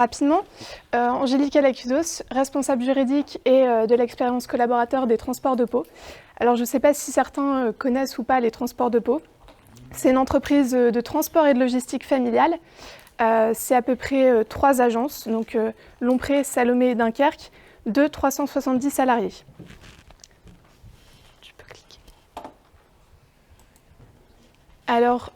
Rapidement, Angélique Alacudos, responsable juridique et de l'expérience collaborateur des transports de Pau. Alors je ne sais pas si certains connaissent ou pas les transports de Pau. C'est une entreprise de transport et de logistique familiale. C'est à peu près 3 agences, donc Lompré, Salomé et Dunkerque, de 370 salariés. Tu peux cliquer. Alors,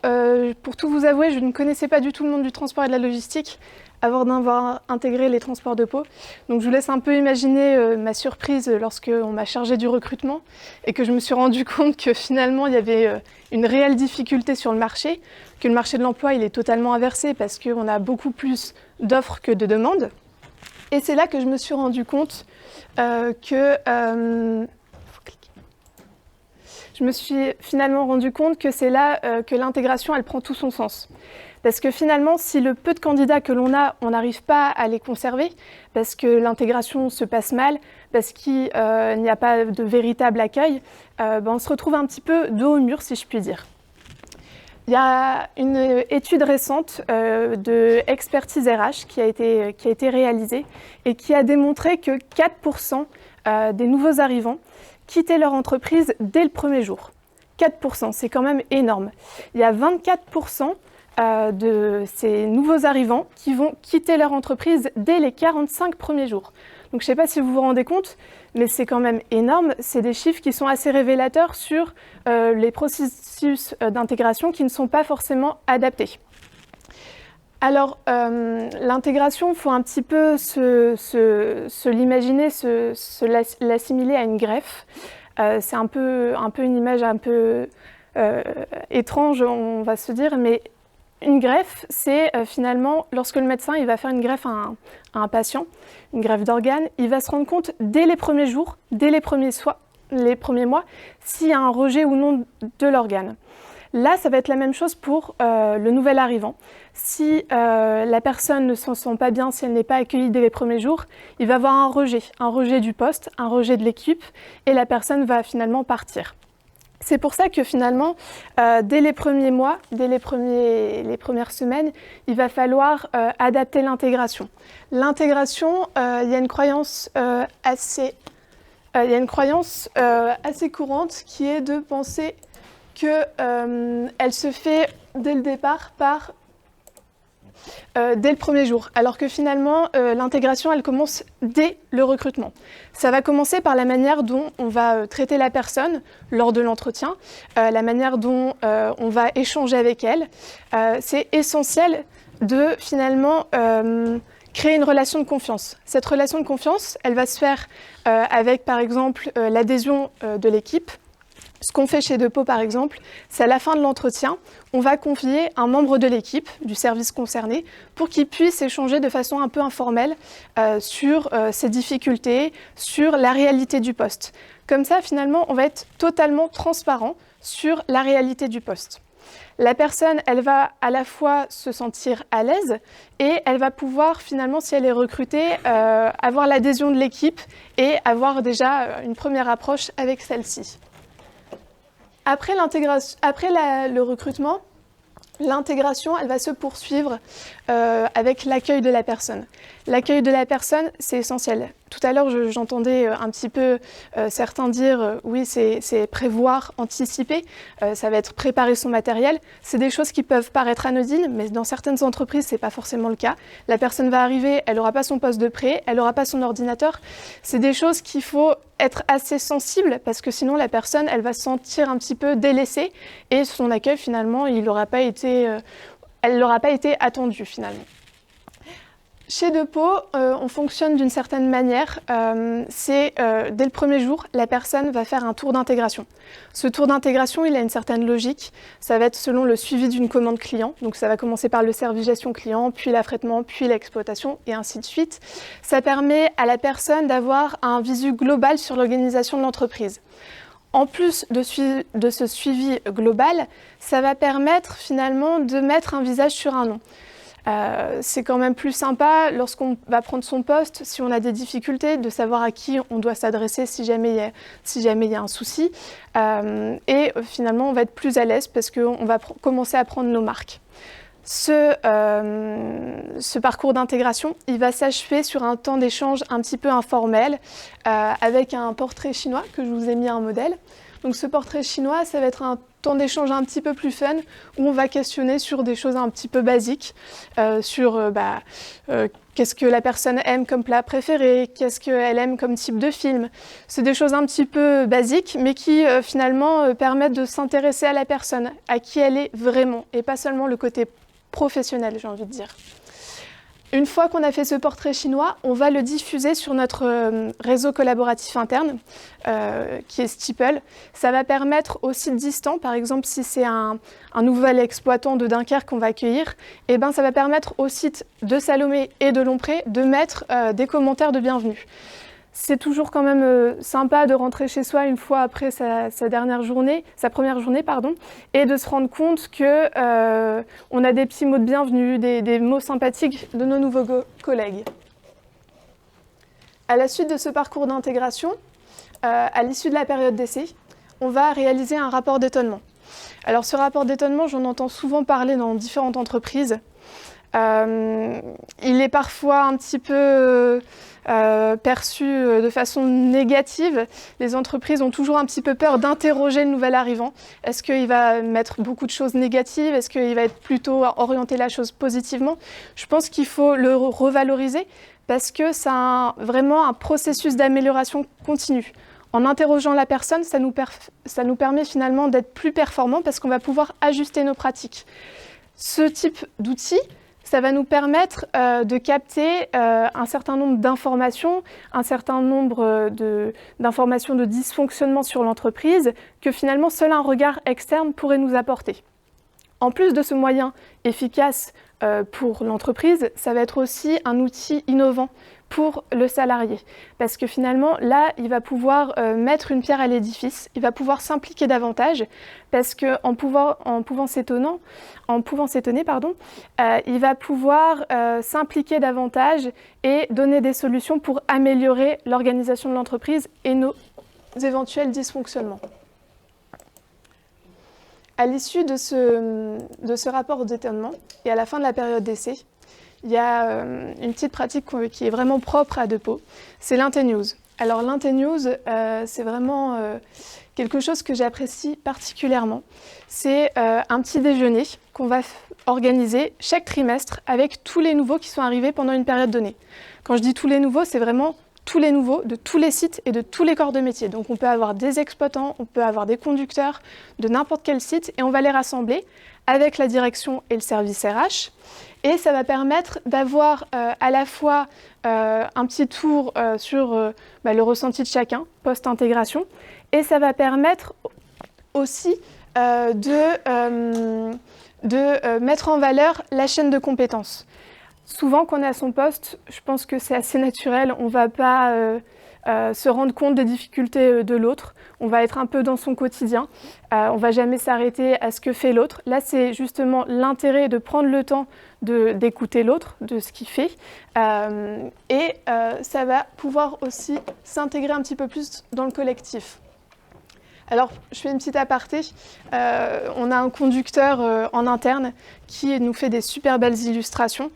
pour tout vous avouer, je ne connaissais pas du tout le monde du transport et de la logistique avant d'avoir intégré les transports de Pau. Donc je vous laisse un peu imaginer ma surprise lorsqu'on m'a chargée du recrutement et que je me suis rendu compte que finalement il y avait une réelle difficulté sur le marché, que le marché de l'emploi il est totalement inversé parce qu'on a beaucoup plus d'offres que de demandes. Et c'est là que je me suis rendu compte je me suis finalement rendu compte que c'est là que l'intégration elle prend tout son sens. Parce que finalement, si le peu de candidats que l'on a, on n'arrive pas à les conserver, parce que l'intégration se passe mal, parce qu'il n'y a pas de véritable accueil, on se retrouve un petit peu dos au mur, si je puis dire. Il y a une étude récente de Expertise RH qui a été réalisée et qui a démontré que 4% des nouveaux arrivants quittaient leur entreprise dès le premier jour. 4%, c'est quand même énorme. Il y a 24% de ces nouveaux arrivants qui vont quitter leur entreprise dès les 45 premiers jours. Donc je ne sais pas si vous vous rendez compte, mais c'est quand même énorme. C'est des chiffres qui sont assez révélateurs sur les processus d'intégration qui ne sont pas forcément adaptés. Alors, l'intégration, il faut un petit peu se l'imaginer, l'assimiler à une greffe. C'est un peu une image un peu étrange, on va se dire, mais une greffe, c'est finalement lorsque le médecin il va faire une greffe à un patient, une greffe d'organes, il va se rendre compte dès les premiers jours, dès les premiers mois, s'il y a un rejet ou non de l'organe. Là, ça va être la même chose pour le nouvel arrivant. Si la personne ne s'en sent pas bien, si elle n'est pas accueillie dès les premiers jours, il va avoir un rejet du poste, un rejet de l'équipe, et la personne va finalement partir. C'est pour ça que finalement, dès les premiers mois, dès les premières semaines, il va falloir adapter l'intégration. L'intégration, il y a une croyance assez courante qui est de penser qu'elle se fait dès le départ dès le premier jour, alors que finalement l'intégration elle commence dès le recrutement. Ça va commencer par la manière dont on va traiter la personne lors de l'entretien, la manière dont on va échanger avec elle. C'est essentiel de finalement créer une relation de confiance. Cette relation de confiance, elle va se faire avec par exemple l'adhésion de l'équipe. Ce qu'on fait chez Depot, par exemple, c'est à la fin de l'entretien, on va confier un membre de l'équipe, du service concerné, pour qu'il puisse échanger de façon un peu informelle sur ses difficultés, sur la réalité du poste. Comme ça, finalement, on va être totalement transparent sur la réalité du poste. La personne, elle va à la fois se sentir à l'aise et elle va pouvoir, finalement, si elle est recrutée, avoir l'adhésion de l'équipe et avoir déjà une première approche avec celle-ci. Après le recrutement, l'intégration, elle va se poursuivre avec l'accueil de la personne. L'accueil de la personne, c'est essentiel. Tout à l'heure, j'entendais un petit peu certains dire oui, c'est prévoir, anticiper, ça va être préparer son matériel. C'est des choses qui peuvent paraître anodines, mais dans certaines entreprises, ce n'est pas forcément le cas. La personne va arriver, elle n'aura pas son poste de prêt, elle n'aura pas son ordinateur. C'est des choses qu'il faut être assez sensible parce que sinon, la personne, elle va se sentir un petit peu délaissée et son accueil, finalement, elle n'aura pas été attendue, finalement. Chez Depot, on fonctionne d'une certaine manière. Dès le premier jour, la personne va faire un tour d'intégration. Ce tour d'intégration, il a une certaine logique. Ça va être selon le suivi d'une commande client. Donc ça va commencer par le service gestion client, puis l'affrètement, puis l'exploitation, et ainsi de suite. Ça permet à la personne d'avoir un visu global sur l'organisation de l'entreprise. En plus de ce suivi global, ça va permettre finalement de mettre un visage sur un nom. C'est quand même plus sympa lorsqu'on va prendre son poste, si on a des difficultés, de savoir à qui on doit s'adresser si jamais il y a un souci. Et finalement, on va être plus à l'aise parce qu'on va commencer à prendre nos marques. Ce parcours d'intégration, il va s'achever sur un temps d'échange un petit peu informel avec un portrait chinois que je vous ai mis en modèle. Donc ce portrait chinois, ça va être un temps d'échange un petit peu plus fun où on va questionner sur des choses un petit peu basiques, sur qu'est-ce que la personne aime comme plat préféré, qu'est-ce qu'elle aime comme type de film. C'est des choses un petit peu basiques mais qui finalement permettent de s'intéresser à la personne, à qui elle est vraiment et pas seulement le côté professionnel, j'ai envie de dire. Une fois qu'on a fait ce portrait chinois, on va le diffuser sur notre réseau collaboratif interne, qui est Steeple. Ça va permettre aux sites distants, par exemple si c'est un nouvel exploitant de Dunkerque qu'on va accueillir, et ben ça va permettre aux sites de Salomé et de Lompré de mettre des commentaires de bienvenue. C'est toujours quand même sympa de rentrer chez soi une fois après sa première journée, et de se rendre compte que on a des petits mots de bienvenue, des mots sympathiques de nos nouveaux collègues. À la suite de ce parcours d'intégration, à l'issue de la période d'essai, on va réaliser un rapport d'étonnement. Alors ce rapport d'étonnement, j'en entends souvent parler dans différentes entreprises. Il est parfois un petit peu perçu de façon négative. Les entreprises ont toujours un petit peu peur d'interroger le nouvel arrivant. Est-ce qu'il va mettre beaucoup de choses négatives? Est-ce qu'il va être plutôt orienter la chose positivement? Je pense qu'il faut le revaloriser parce que c'est vraiment un processus d'amélioration continue. En interrogeant la personne, ça nous permet finalement d'être plus performants parce qu'on va pouvoir ajuster nos pratiques. Ce type d'outil, ça va nous permettre de capter un certain nombre d'informations, un certain nombre d'informations de dysfonctionnement sur l'entreprise que finalement seul un regard externe pourrait nous apporter. En plus de ce moyen efficace pour l'entreprise, ça va être aussi un outil innovant pour le salarié. Parce que finalement, là, il va pouvoir mettre une pierre à l'édifice, il va pouvoir s'impliquer davantage, parce qu'en pouvant s'étonner, il va pouvoir s'impliquer davantage et donner des solutions pour améliorer l'organisation de l'entreprise et nos éventuels dysfonctionnements. À l'issue de ce rapport d'étonnement et à la fin de la période d'essai, il y a une petite pratique qui est vraiment propre à Depo, c'est l'Intenews. Alors l'Intenews, c'est vraiment quelque chose que j'apprécie particulièrement. C'est un petit déjeuner qu'on va organiser chaque trimestre avec tous les nouveaux qui sont arrivés pendant une période donnée. Quand je dis tous les nouveaux, c'est vraiment tous les nouveaux de tous les sites et de tous les corps de métier. Donc on peut avoir des exploitants, on peut avoir des conducteurs de n'importe quel site et on va les rassembler avec la direction et le service RH. Et ça va permettre d'avoir à la fois un petit tour sur le ressenti de chacun post-intégration et ça va permettre aussi de mettre en valeur la chaîne de compétences. Souvent, quand on est à son poste, je pense que c'est assez naturel, on ne va pas se rendre compte des difficultés de l'autre, on va être un peu dans son quotidien, on ne va jamais s'arrêter à ce que fait l'autre. Là, c'est justement l'intérêt de prendre le temps d'écouter l'autre, de ce qu'il fait, et ça va pouvoir aussi s'intégrer un petit peu plus dans le collectif. Alors, je fais une petite aparté. On a un conducteur en interne qui nous fait des super belles illustrations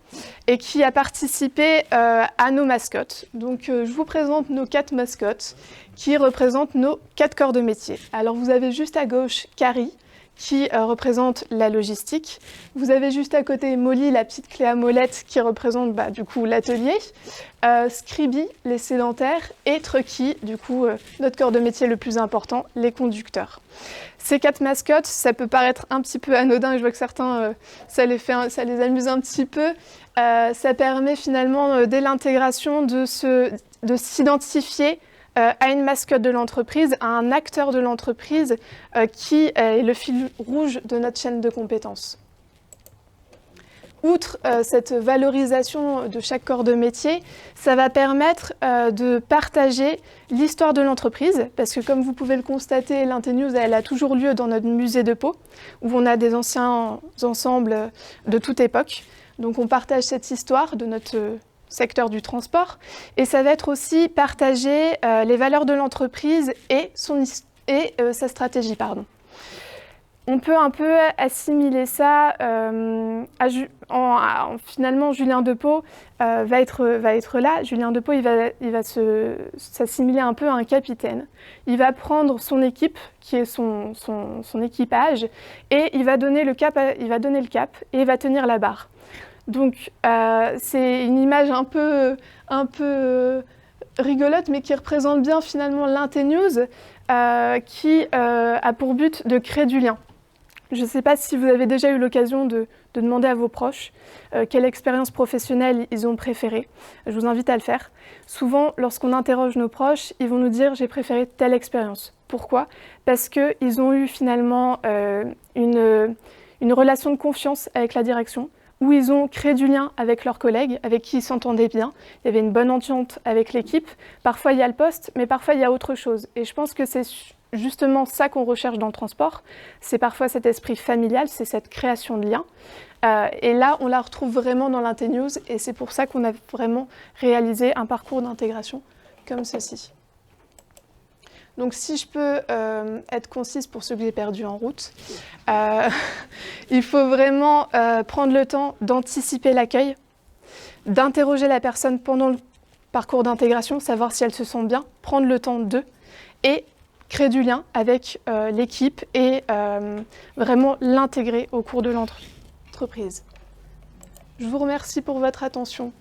et qui a participé à nos mascottes. Donc, je vous présente nos 4 mascottes qui représentent nos 4 corps de métier. Alors, vous avez juste à gauche Carrie qui représente la logistique. Vous avez juste à côté Molly, la petite clé à molette qui représente du coup l'atelier. Scribby, les sédentaires, et Trucky, du coup notre corps de métier le plus important, les conducteurs. Ces 4 mascottes, ça peut paraître un petit peu anodin, je vois que certains, ça les amuse un petit peu. Ça permet finalement, dès l'intégration, de s'identifier à une mascotte de l'entreprise, à un acteur de l'entreprise qui est le fil rouge de notre chaîne de compétences. Outre cette valorisation de chaque corps de métier, ça va permettre de partager l'histoire de l'entreprise, parce que comme vous pouvez le constater, l'Intenews, elle a toujours lieu dans notre musée de Pau, où on a des anciens ensembles de toute époque. Donc on partage cette histoire de notre secteur du transport, et ça va être aussi partager les valeurs de l'entreprise et sa stratégie. On peut un peu assimiler ça finalement, Julien Depeau va être là. Julien Depeau, il va s'assimiler un peu à un capitaine. Il va prendre son équipe, qui est son équipage, et il va donner le cap et il va tenir la barre. Donc, c'est une image un peu rigolote, mais qui représente bien finalement l'Intenews, qui a pour but de créer du lien. Je ne sais pas si vous avez déjà eu l'occasion de demander à vos proches quelle expérience professionnelle ils ont préférée. Je vous invite à le faire. Souvent, lorsqu'on interroge nos proches, ils vont nous dire « j'ai préféré telle expérience ». Pourquoi ? Parce qu'ils ont eu finalement une relation de confiance avec la direction, où ils ont créé du lien avec leurs collègues, avec qui ils s'entendaient bien. Il y avait une bonne entente avec l'équipe. Parfois, il y a le poste, mais parfois, il y a autre chose. Et je pense que c'est justement ça qu'on recherche dans le transport. C'est parfois cet esprit familial, c'est cette création de lien. Et là, on la retrouve vraiment dans l'Intenews, et c'est pour ça qu'on a vraiment réalisé un parcours d'intégration comme ceci. Donc si je peux être concise pour ceux que j'ai perdus en route, il faut vraiment prendre le temps d'anticiper l'accueil, d'interroger la personne pendant le parcours d'intégration, savoir si elle se sent bien, prendre le temps d'eux, et créer du lien avec l'équipe et vraiment l'intégrer au cours de l'entreprise. Je vous remercie pour votre attention.